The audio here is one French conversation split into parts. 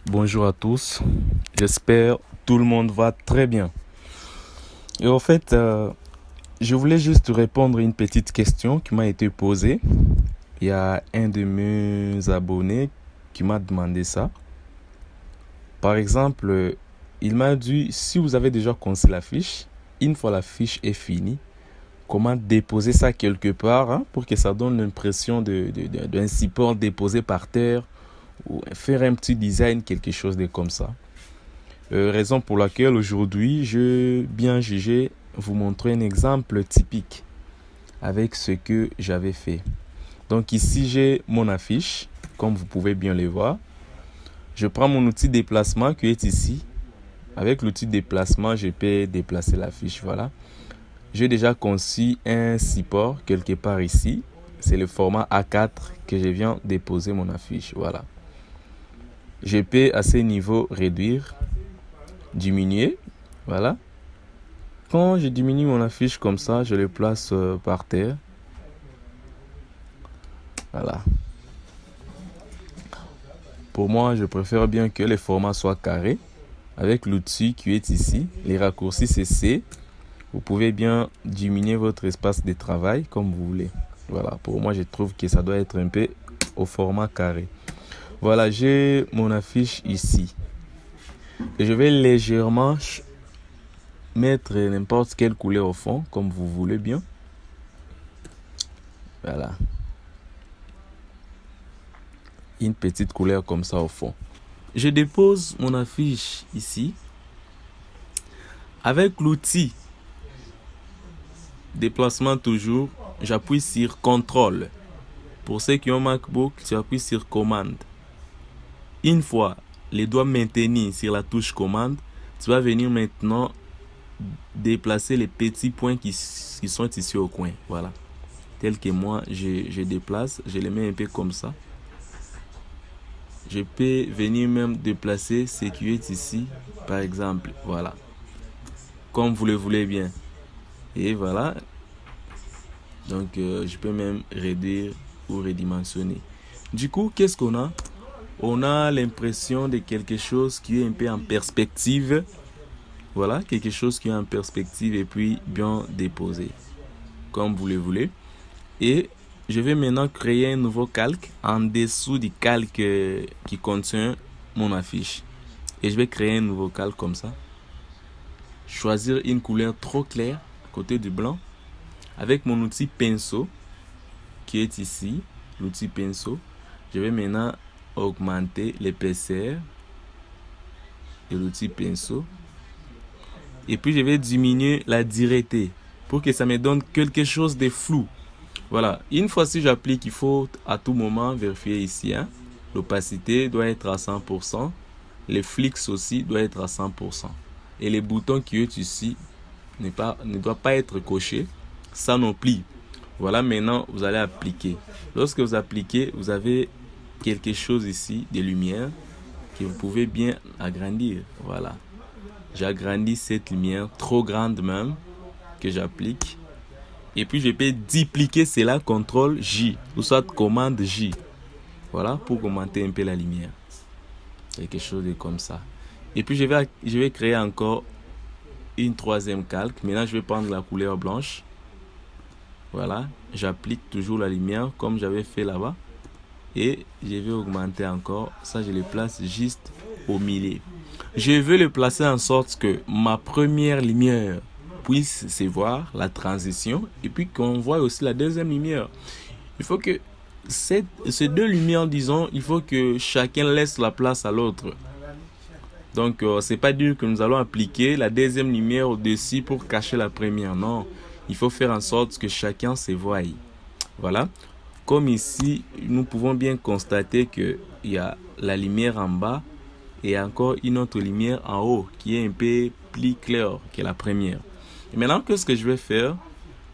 Bonjour à tous, j'espère tout le monde va très bien. Et en fait, je voulais juste répondre à une petite question qui m'a été posée. Il y a un de mes abonnés qui m'a demandé ça. Par exemple, il m'a dit, si vous avez déjà conçu la fiche, une fois la fiche est finie, comment déposer ça quelque part, hein, pour que ça donne l'impression d'un support déposé par terre ou faire un petit design, quelque chose de comme ça. Raison pour laquelle aujourd'hui, je bien jugé vous montrer un exemple typique avec ce que j'avais fait. Donc ici, j'ai mon affiche, comme vous pouvez bien le voir. Je prends mon outil déplacement qui est ici. Avec l'outil déplacement, je peux déplacer la fiche, voilà. J'ai déjà conçu un support quelque part ici. C'est le format A4 que je viens déposer mon affiche, voilà. Je peux à ce niveau réduire, diminuer, voilà. Quand je diminue mon affiche comme ça, je le place par terre. Voilà. Pour moi, je préfère bien que les formats soient carrés. Avec l'outil qui est ici, les raccourcis c'est C. Vous pouvez bien diminuer votre espace de travail comme vous voulez. Voilà, pour moi, je trouve que ça doit être un peu au format carré. Voilà, j'ai mon affiche ici. Et je vais légèrement mettre n'importe quelle couleur au fond, comme vous voulez bien. Voilà. Une petite couleur comme ça au fond. Je dépose mon affiche ici. Avec l'outil déplacement toujours, j'appuie sur CTRL. Pour ceux qui ont MacBook, tu appuies sur commande. Une fois les doigts maintenus sur la touche commande, tu vas venir maintenant déplacer les petits points qui sont ici au coin. Voilà. Tel que moi, je déplace, je les mets un peu comme ça. Je peux venir même déplacer ce qui est ici, par exemple. Voilà. Comme vous le voulez bien. Et voilà. Donc, je peux même réduire ou redimensionner. Du coup, qu'est-ce qu'on a? On a l'impression de quelque chose qui est un peu en perspective. Voilà, quelque chose qui est en perspective et puis bien déposé. Comme vous le voulez. Et je vais maintenant créer un nouveau calque en dessous du calque qui contient mon affiche. Et je vais créer un nouveau calque comme ça. Choisir une couleur trop claire à côté du blanc. Avec mon outil pinceau qui est ici, l'outil pinceau, je vais maintenant augmenter l'épaisseur de l'outil pinceau. Et puis je vais diminuer la dureté pour que ça me donne quelque chose de flou. Voilà, une fois si j'applique, il faut à tout moment vérifier ici. Hein. L'opacité doit être à 100%. Les flix aussi doivent être à 100%. Et les boutons qui sont ici ne doivent pas être cochés. Ça non plus. Voilà, maintenant vous allez appliquer. Lorsque vous appliquez, vous avez quelque chose ici, des lumières, que vous pouvez bien agrandir. Voilà. J'agrandis cette lumière, trop grande même, que j'applique. Et puis je peux dupliquer cela, CTRL J, ou soit commande J. Voilà, pour augmenter un peu la lumière. Quelque chose de comme ça. Et puis je vais créer encore une troisième calque. Maintenant, je vais prendre la couleur blanche. Voilà, j'applique toujours la lumière comme j'avais fait là-bas. Et je vais augmenter encore. Ça, je le place juste au milieu. Je veux le placer en sorte que ma première lumière puisse se voir, la transition, et puis qu'on voit aussi la deuxième lumière. Il faut que ces deux lumières, disons, il faut que chacun laisse la place à l'autre. Donc, c'est pas dire que nous allons appliquer la deuxième lumière au-dessus pour cacher la première. Non, il faut faire en sorte que chacun se voie. Voilà. Comme ici, nous pouvons bien constater qu'il y a la lumière en bas et encore une autre lumière en haut qui est un peu plus claire que la première. Et maintenant, qu'est-ce que je vais faire?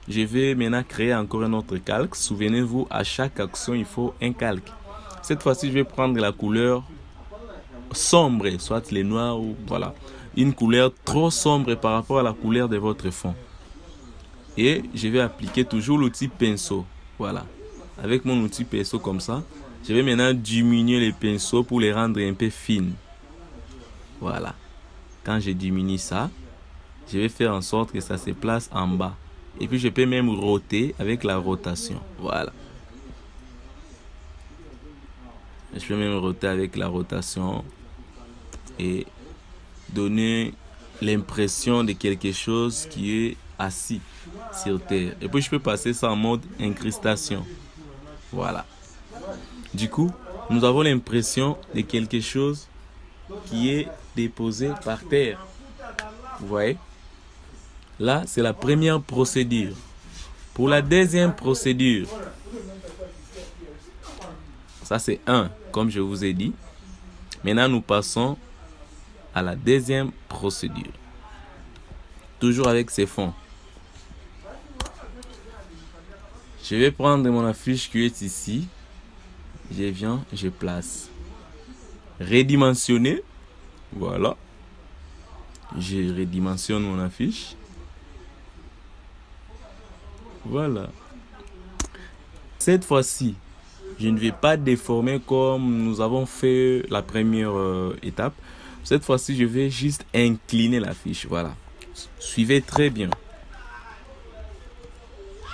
Je vais maintenant créer encore un autre calque. Souvenez-vous, à chaque action, il faut un calque. Cette fois-ci, je vais prendre la couleur sombre, soit les noirs ou voilà, une couleur trop sombre par rapport à la couleur de votre fond. Et je vais appliquer toujours l'outil pinceau. Voilà. Avec mon outil pinceau comme ça, Je vais maintenant diminuer les pinceaux pour les rendre un peu fines. Voilà. Quand je diminue ça, je vais faire en sorte que ça se place en bas. Et puis je peux même roter avec la rotation. Voilà. Je peux même roter avec la rotation et donner l'impression de quelque chose qui est assis sur terre. Et puis je peux passer ça en mode incrustation. Voilà. Du coup, nous avons l'impression de quelque chose qui est déposé par terre. Vous voyez? Là, c'est la première procédure. Pour la deuxième procédure, ça c'est 1, comme je vous ai dit. Maintenant, nous passons à la deuxième procédure. Toujours avec ces fonds. Je vais prendre mon affiche qui est ici. Je viens, je place. Redimensionner. Voilà. Je redimensionne mon affiche. Voilà. Cette fois-ci, je ne vais pas déformer comme nous avons fait la première étape. Cette fois-ci, je vais juste incliner l'affiche. Voilà. Suivez très bien.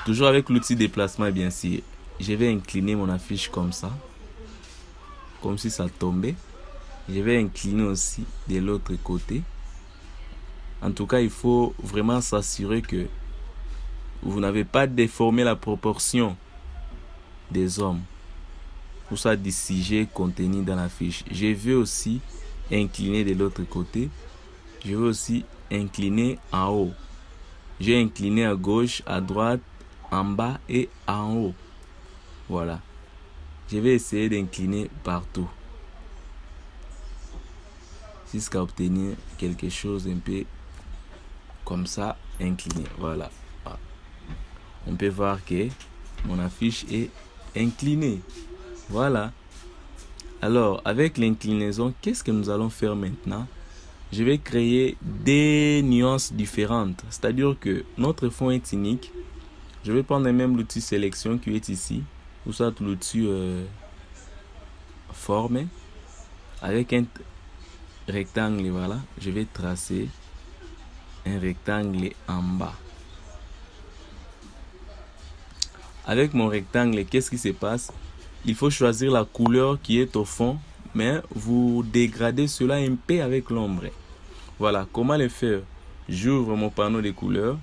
Toujours avec l'outil déplacement, bien sûr. Je vais incliner mon affiche comme ça. Comme si ça tombait. Je vais incliner aussi de l'autre côté. En tout cas, il faut vraiment s'assurer que vous n'avez pas déformé la proportion des hommes. Pour ça, du sujet contenu dans la fiche. Je vais aussi incliner de l'autre côté. Je vais aussi incliner en haut. J'ai incliné à gauche, à droite, en bas et en haut. Voilà. Je vais essayer d'incliner partout. Jusqu'à obtenir quelque chose un peu comme ça, incliné. Voilà. On peut voir que mon affiche est inclinée. Voilà. Alors, avec l'inclinaison, qu'est-ce que nous allons faire maintenant? Je vais créer des nuances différentes. C'est-à-dire que notre fond est unique. Je vais prendre même l'outil sélection qui est ici. Ou soit l'outil forme. Avec un rectangle, voilà. Je vais tracer un rectangle en bas. Avec mon rectangle, qu'est-ce qui se passe? Il faut choisir la couleur qui est au fond, mais vous dégradez cela un peu avec l'ombre. Voilà, comment le faire? J'ouvre mon panneau de couleurs,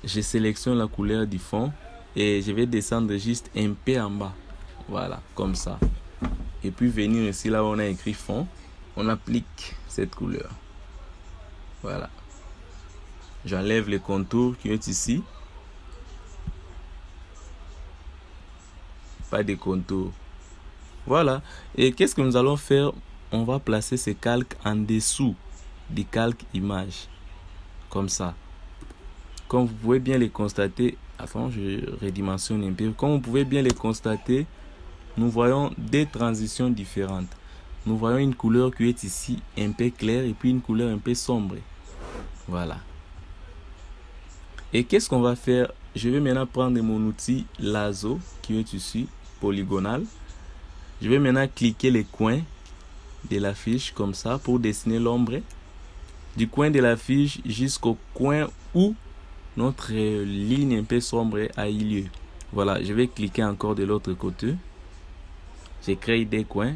je sélectionne la couleur du fond et je vais descendre juste un peu en bas. Voilà, comme ça. Et puis venir ici là où on a écrit fond, on applique cette couleur. Voilà. J'enlève le contour qui est ici. Pas de contour. Voilà. Et qu'est-ce que nous allons faire? On va placer ces calques en dessous du calque image. Comme ça. Comme vous pouvez bien les constater. Attends, je redimensionne un peu. Comme vous pouvez bien les constater, nous voyons des transitions différentes. Nous voyons une couleur qui est ici un peu claire et puis une couleur un peu sombre. Voilà. Et qu'est-ce qu'on va faire? Je vais maintenant prendre mon outil lasso qui est ici, polygonal. Je vais maintenant cliquer les coins de la fiche comme ça pour dessiner l'ombre. Du coin de la fiche jusqu'au coin où notre ligne un peu sombre a eu lieu. Voilà, je vais cliquer encore de l'autre côté. Je crée des coins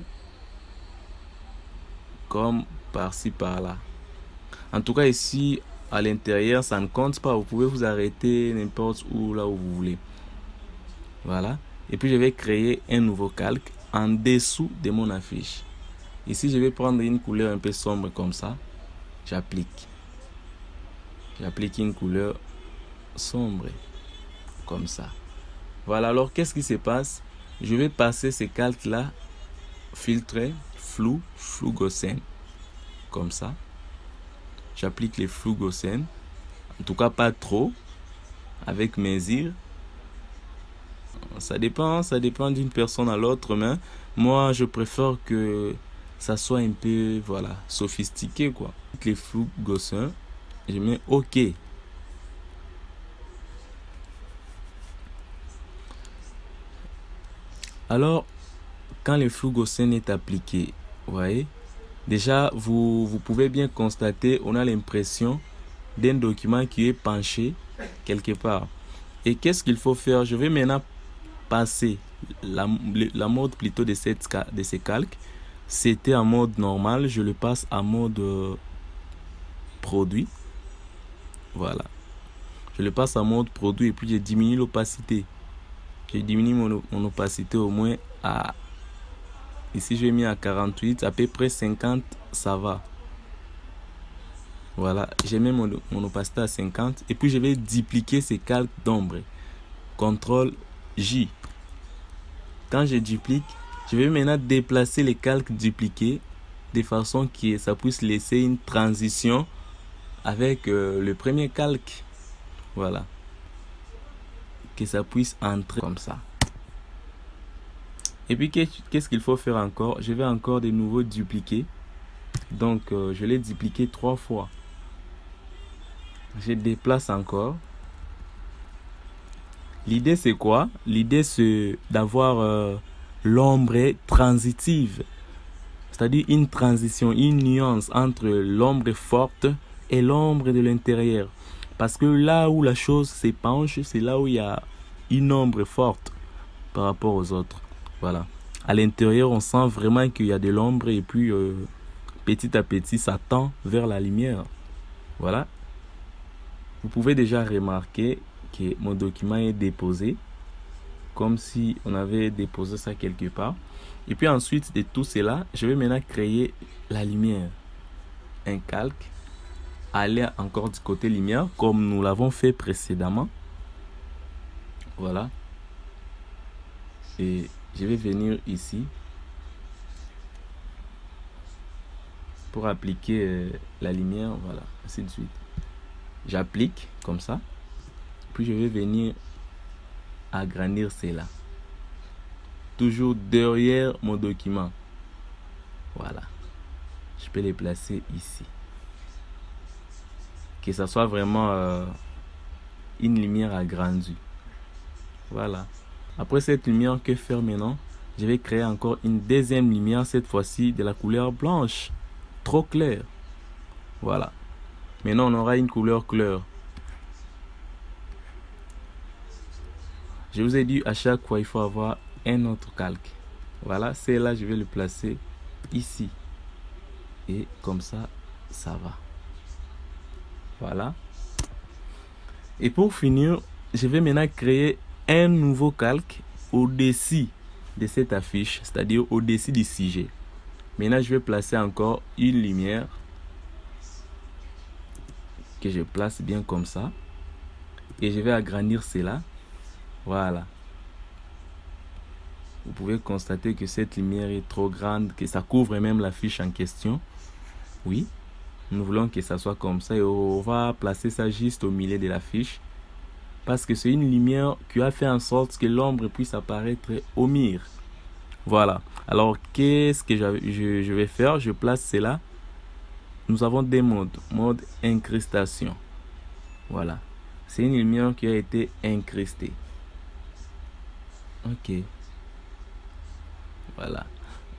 comme par-ci par-là. En tout cas ici à l'intérieur ça ne compte pas, vous pouvez vous arrêter n'importe où là où vous voulez. Voilà, et puis je vais créer un nouveau calque en dessous de mon affiche. Ici je vais prendre une couleur un peu sombre comme ça. J'applique une couleur sombre comme ça. Voilà, alors qu'est-ce qui se passe? Je vais passer ces calques là, filtrer, flou Gaussian, comme ça. J'applique les flous Gaussian, en tout cas pas trop, avec mesure. Ça dépend d'une personne à l'autre, mais moi je préfère que ça soit un peu, voilà, sophistiqué quoi. Les flous Gaussian, je mets OK. Alors, quand le Fugosen est appliqué, vous voyez, déjà vous pouvez bien constater, on a l'impression d'un document qui est penché quelque part. Et qu'est-ce qu'il faut faire? Je vais maintenant passer la mode plutôt de ces calques. C'était en mode normal, je le passe en mode produit. Voilà. Je le passe en mode produit et puis je diminue l'opacité. Je diminue mon opacité au moins à... Ici, je vais mis à 48, à peu près 50, ça va. Voilà, j'ai mis mon opacité à 50. Et puis, je vais dupliquer ces calques d'ombre. CTRL J. Quand je duplique, je vais maintenant déplacer les calques dupliqués de façon que ça puisse laisser une transition avec le premier calque. Voilà. Que ça puisse entrer comme ça. Et puis, qu'est-ce qu'il faut faire encore? Je vais encore de nouveau dupliquer. Donc, je l'ai dupliqué 3 fois. Je déplace encore. L'idée, c'est quoi? L'idée, c'est d'avoir l'ombre transitive. C'est-à-dire une transition, une nuance entre l'ombre forte et l'ombre de l'intérieur. Parce que là où la chose s'épanche, c'est là où il y a une ombre forte par rapport aux autres. Voilà. À l'intérieur, on sent vraiment qu'il y a de l'ombre et puis petit à petit, ça tend vers la lumière. Voilà. Vous pouvez déjà remarquer que mon document est déposé comme si on avait déposé ça quelque part. Et puis ensuite de tout cela, je vais maintenant créer la lumière. Un calque. Aller encore du côté lumière comme nous l'avons fait précédemment. Voilà. Et je vais venir ici pour appliquer la lumière. Voilà, ainsi de suite. J'applique comme ça. Puis je vais venir agrandir cela. Toujours derrière mon document. Voilà. Je peux les placer ici. Que ça soit vraiment une lumière agrandie. Voilà. Après cette lumière, que faire maintenant? Je vais créer encore une deuxième lumière, cette fois-ci de la couleur blanche. Trop clair. Voilà. Maintenant, on aura une couleur claire. Je vous ai dit, à chaque fois, il faut avoir un autre calque. Voilà, c'est là, je vais le placer ici. Et comme ça, ça va. Voilà. Et pour finir, je vais maintenant créer un nouveau calque au-dessus de cette affiche, c'est-à-dire au-dessus du sujet. Maintenant, je vais placer encore une lumière que je place bien comme ça. Et je vais agrandir cela. Voilà. Vous pouvez constater que cette lumière est trop grande, que ça couvre même l'affiche en question. Oui. Nous voulons que ça soit comme ça et on va placer ça juste au milieu de l'affiche. Parce que c'est une lumière qui a fait en sorte que l'ombre puisse apparaître au mur. Voilà. Alors, qu'est-ce que je vais faire? Je place cela. Nous avons des modes. Mode incrustation. Voilà. C'est une lumière qui a été incrustée. Ok. Voilà.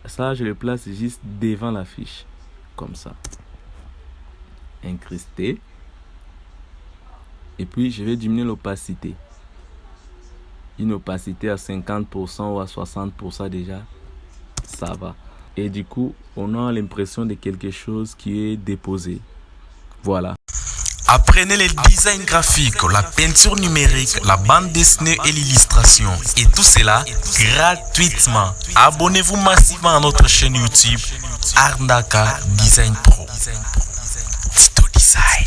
Ça, je le place juste devant l'affiche. Comme ça. Incrusté. Et puis, je vais diminuer l'opacité. Une opacité à 50% ou à 60% déjà. Ça va. Et du coup, on a l'impression de quelque chose qui est déposé. Voilà. Apprenez le design graphique, la peinture numérique, la bande dessinée et l'illustration. Et tout cela gratuitement. Abonnez-vous massivement à notre chaîne YouTube Arndaka Design Pro. Design.